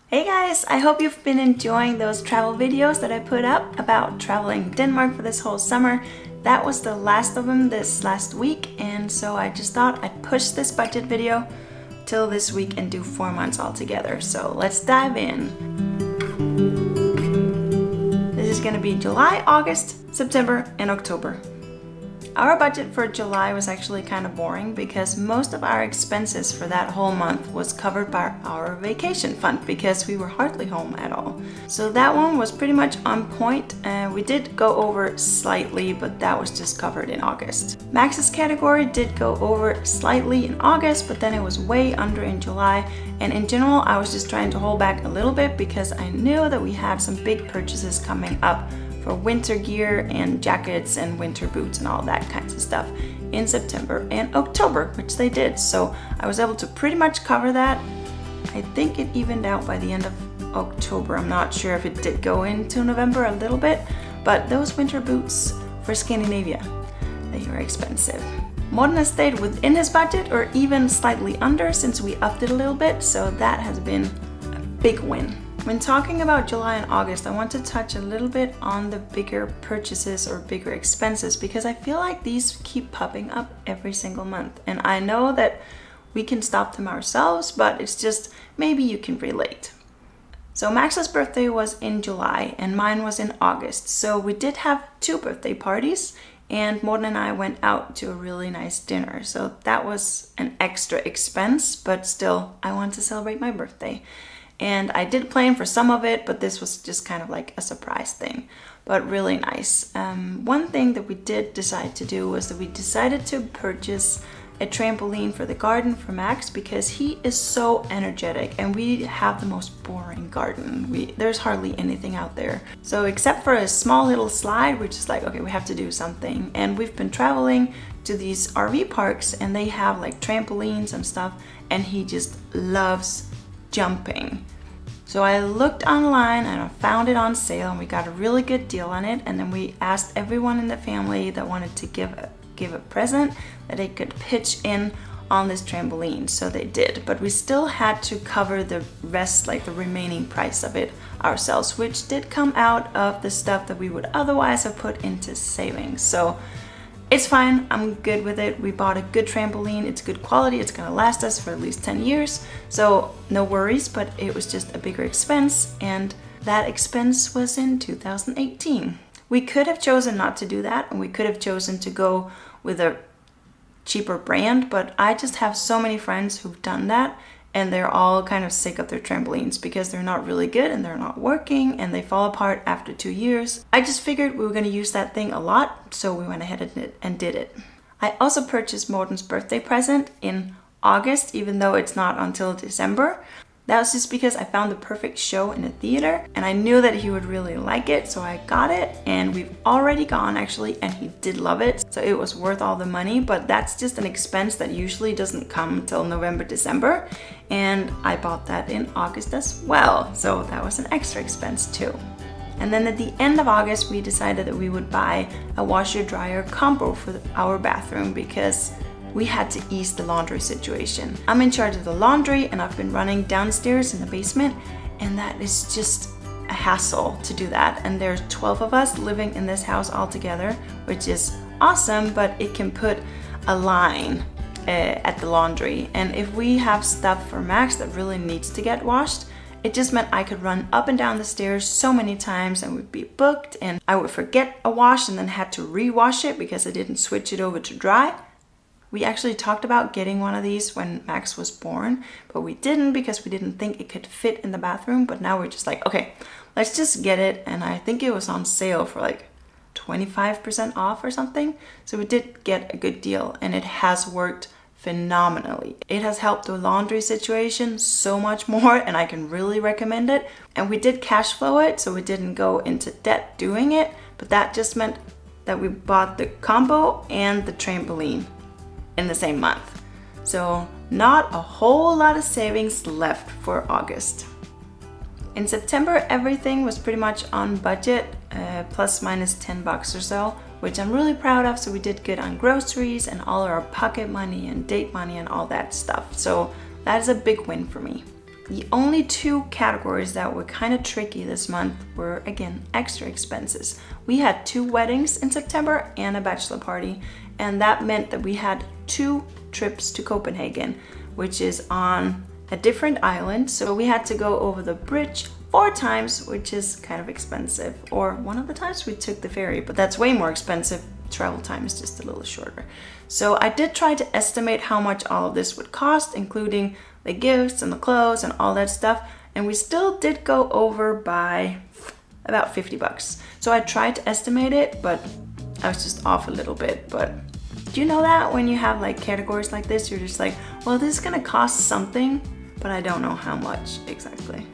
Hey guys, I hope you've been enjoying those travel videos that I put up about traveling Denmark for this whole summer. That was the last of them this last week, and so I just thought I'd push this budget video till this week and do 4 months altogether. So let's dive in. This is gonna be July, August, September, and October. Our budget for July was actually kind of boring because most of our expenses for that whole month was covered by our vacation fund because we were hardly home at all. So that one was pretty much on point. We did go over slightly, but that was just covered in August. Max's category did go over slightly in August, but then it was way under in July. And in general, I was just trying to hold back a little bit because I knew that we had some big purchases coming up for winter gear and jackets and winter boots and all that kinds of stuff in September and October, which they did. So I was able to pretty much cover that. I think it evened out by the end of October. I'm not sure if it did go into November a little bit, but those winter boots for Scandinavia, they were expensive. Morten has stayed within his budget or even slightly under since we upped it a little bit, so that has been a big win. When talking about July and August, I want to touch a little bit on the bigger purchases or bigger expenses because I feel like these keep popping up every single month. And I know that we can stop them ourselves, but it's just maybe you can relate. So Max's birthday was in July and mine was in August. So we did have 2 birthday parties and Morten and I went out to a really nice dinner. So that was an extra expense, but still I want to celebrate my birthday. And I did plan for some of it, but this was just kind of like a surprise thing, but really nice. One thing that we did decide to do was that we decided to purchase a trampoline for the garden for Max because he is so energetic and we have the most boring garden. There's hardly anything out there. So except for a small little slide, we're just like, okay, we have to do something. And we've been traveling to these RV parks and they have like trampolines and stuff, and he just loves jumping. So I looked online and I found it on sale and we got a really good deal on it, and then we asked everyone in the family that wanted to give a present that they could pitch in on this trampoline. So they did, but we still had to cover the rest, like the remaining price of it ourselves, which did come out of the stuff that we would otherwise have put into savings. So it's fine, I'm good with it. We bought a good trampoline, it's good quality, it's gonna last us for at least 10 years. So no worries, but it was just a bigger expense, and that expense was in 2018. We could have chosen not to do that, and we could have chosen to go with a cheaper brand, but I just have so many friends who've done that, and they're all kind of sick of their trampolines because they're not really good and they're not working and they fall apart after 2 years. I just figured we were going to use that thing a lot, so we went ahead and did it. I also purchased Morten's birthday present in August, even though it's not until December. That was just because I found the perfect show in a theater and I knew that he would really like it, so I got it, and we've already gone actually, and he did love it, so it was worth all the money. But that's just an expense that usually doesn't come till November, December, and I bought that in August as well, so that was an extra expense too. And then at the end of August we decided that we would buy a washer dryer combo for our bathroom because we had to ease the laundry situation. I'm in charge of the laundry and I've been running downstairs in the basement, and that is just a hassle to do that. And there's 12 of us living in this house all together, which is awesome, but it can put a line at the laundry. And if we have stuff for Max that really needs to get washed, it just meant I could run up and down the stairs so many times and would be booked, and I would forget a wash and then had to re-wash it because I didn't switch it over to dry. We actually talked about getting one of these when Max was born, but we didn't because we didn't think it could fit in the bathroom. But now we're just like, okay, let's just get it. And I think it was on sale for like 25% off or something. So we did get a good deal, and it has worked phenomenally. It has helped the laundry situation so much more, and I can really recommend it. And we did cash flow it, so we didn't go into debt doing it, but that just meant that we bought the combo and the trampoline in the same month. So not a whole lot of savings left for August. In September, everything was pretty much on budget, plus minus $10 or so, which I'm really proud of. So we did good on groceries and all our pocket money and date money and all that stuff. So that is a big win for me. The only two categories that were kind of tricky this month were, again, extra expenses. We had 2 weddings in September and a bachelor party, and that meant that we had 2 trips to Copenhagen, which is on a different island. So we had to go over the bridge 4 times, which is kind of expensive. Or one of the times we took the ferry, but that's way more expensive. Travel time is just a little shorter. So I did try to estimate how much all of this would cost, including the gifts and the clothes and all that stuff, and we still did go over by about 50 bucks. So I tried to estimate it, but I was just off a little bit. But do you know that when you have like categories like this, you're just like, well, this is gonna cost something, but I don't know how much exactly.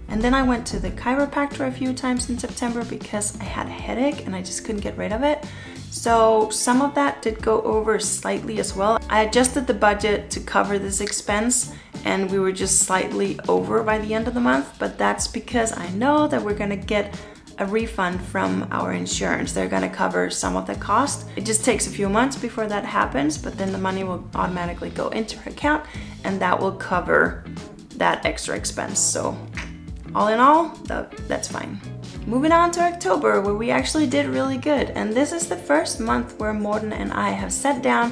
And then I went to the chiropractor a few times in September because I had a headache and I just couldn't get rid of it. So some of that did go over slightly as well. I adjusted the budget to cover this expense and we were just slightly over by the end of the month, but that's because I know that we're gonna get a refund from our insurance. They're gonna cover some of the cost. It just takes a few months before that happens, but then the money will automatically go into her account and that will cover that extra expense. So all in all, that's fine. Moving on to October, where we actually did really good. And this is the first month where Morten and I have sat down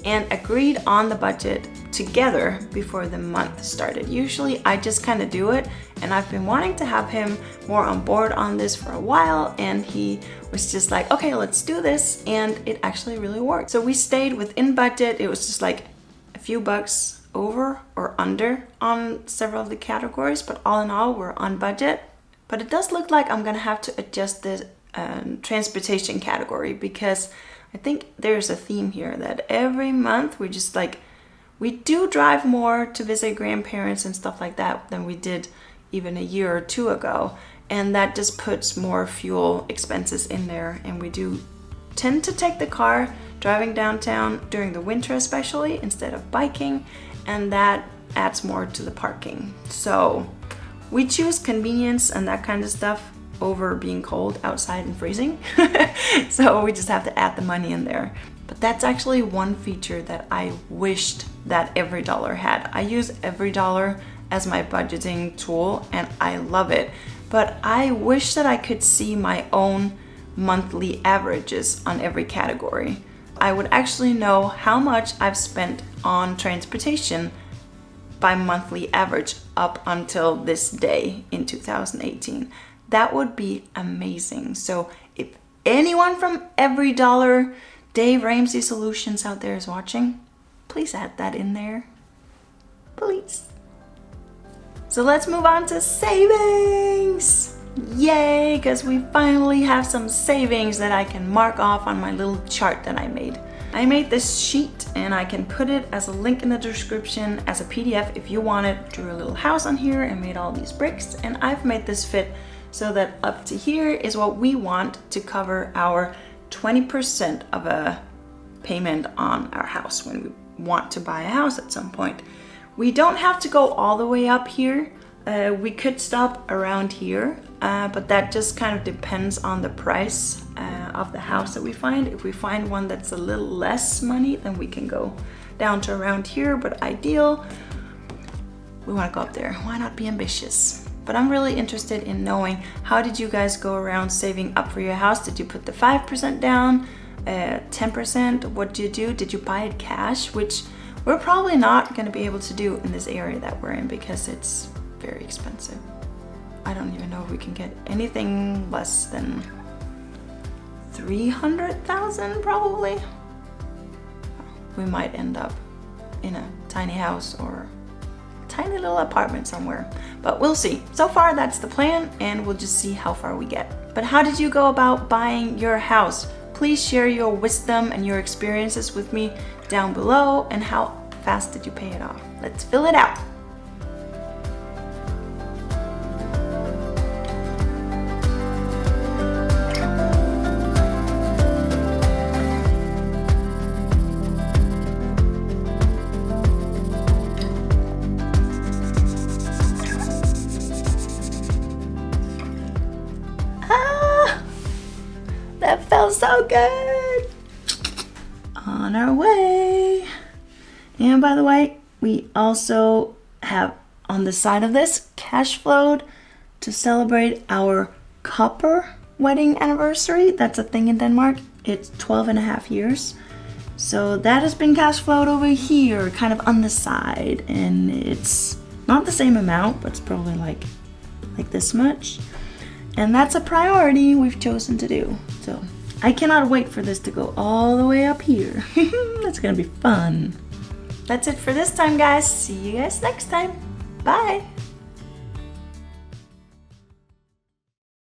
and agreed on the budget together before the month started. Usually I just kind of do it, and I've been wanting to have him more on board on this for a while, and he was just like, okay, let's do this, and it actually really worked. So we stayed within budget. It was just like a few bucks over or under on several of the categories, but all in all, we're on budget. But it does look like I'm gonna have to adjust the transportation category, because I think there's a theme here that every month we're just like, we do drive more to visit grandparents and stuff like that than we did even a year or 2 ago. And that just puts more fuel expenses in there. And we do tend to take the car driving downtown during the winter especially, instead of biking. And that adds more to the parking. So we choose convenience and that kind of stuff over being cold outside and freezing. So we just have to add the money in there. But that's actually one feature that I wished that EveryDollar had. I use EveryDollar as my budgeting tool and I love it. But I wish that I could see my own monthly averages on every category. I would actually know how much I've spent on transportation by monthly average up until this day in 2018. That would be amazing. So if anyone from EveryDollar, Dave Ramsey Solutions out there is watching, please add that in there, please. So let's move on to savings. Yay, because we finally have some savings that I can mark off on my little chart that I made. I made this sheet and I can put it as a link in the description as a PDF if you want it. Drew a little house on here and made all these bricks, and I've made this fit so that up to here is what we want to cover our 20% of a payment on our house when we want to buy a house at some point. We don't have to go all the way up here. We could stop around here, but that just kind of depends on the price of the house that we find. If we find one that's a little less money, then we can go down to around here, but ideal, we want to go up there. Why not be ambitious? But I'm really interested in knowing, how did you guys go around saving up for your house? Did you put the 5% down, 10%? What did you do? Did you buy it cash? Which we're probably not going to be able to do in this area that we're in because it's very expensive. I don't even know if we can get anything less than 300,000 probably. We might end up in a tiny house or tiny little apartment somewhere, but we'll see. So far that's the plan, and we'll just see how far we get. But how did you go about buying your house? Please share your wisdom and your experiences with me down below, and how fast did you pay it off? Let's fill it out. That felt so good. On our way. And by the way, we also have on the side of this, cash flowed to celebrate our copper wedding anniversary. That's a thing in Denmark. It's 12.5 years. So that has been cash flowed over here, kind of on the side, and it's not the same amount, but it's probably like this much. And that's a priority we've chosen to do. So I cannot wait for this to go all the way up here. That's gonna be fun. That's it for this time, guys. See you guys next time. Bye.